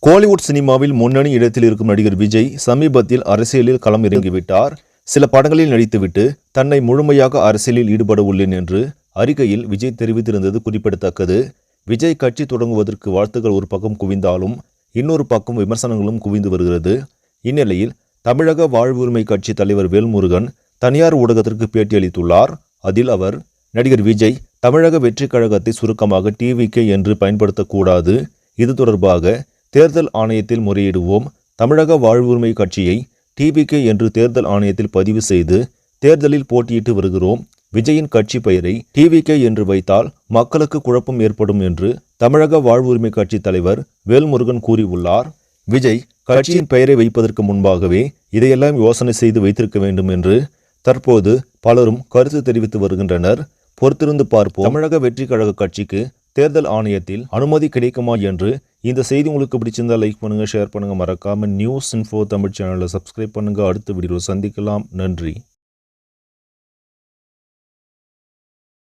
கோலிவுட் சினிமாவில் முன்னணி இடத்தில் இருக்கும் நடிகர் விஜய் சமீபத்தில் அரசியலில் களம் இறங்கிவிட்டார். சில படங்களில் நடித்துவிட்டு தன்னை முழுமையாக அரசியலில் ஈடுபட உள்ளேன் என்று அறிக்கையில் விஜய் தெரிவித்திருந்தது குறிப்பிடத்தக்கது. விஜய் கட்சி தொடங்குவதற்கு வாழ்த்துக்கள் ஒரு பக்கம் குவிந்தாலும் இன்னொரு பக்கம் விமர்சனங்களும் குவிந்து வருகிறது. இந்நிலையில் தமிழக வாழ்வுரிமை கட்சி தலைவர் வேல்முருகன் தனியார் ஊடகத்திற்கு பேட்டியளித்துள்ளார். அதில் அவர், நடிகர் விஜய் தமிழக வெற்றிக் கழகத்தை சுருக்கமாக டிவிகே என்று பயன்படுத்தக்கூடாது. இது தொடர்பாக தேர்தல் ஆணையத்தில் முறையிடுவோம். தமிழக வாழ்வுரிமை கட்சியை டிவிகே என்று தேர்தல் ஆணையத்தில் பதிவு செய்து தேர்தலில் போட்டியிட்டு வருகிறோம். விஜயின் கட்சி பெயரை டிவிகே என்று வைத்தால் மக்களுக்கு குழப்பம் ஏற்படும் என்று தமிழக வாழ்வுரிமை கட்சி தலைவர் வேல்முருகன் கூறியுள்ளார். விஜய் கட்சியின் பெயரை வைப்பதற்கு முன்பாகவே இதையெல்லாம் யோசனை செய்து வைத்திருக்க வேண்டும் என்று தற்போது பலரும் கருத்து தெரிவித்து வருகின்றனர். பொறுத்திருந்து பார்ப்போம். தமிழக வெற்றிக் கழக கட்சிக்கு தேர்தல் ஆணையத்தில் அனுமதி கிடைக்குமா என்று. இந்த செய்தி உங்களுக்கு பிடிச்சிருந்தா லைக் பண்ணுங்க, ஷேர் பண்ணுங்க, மறக்காம நியூஸ் இன்ஃபோ தமிழ் சேனலை சப்ஸ்கிரைப் பண்ணுங்க. அடுத்த வீடியோவில் சந்திக்கலாம். நன்றி.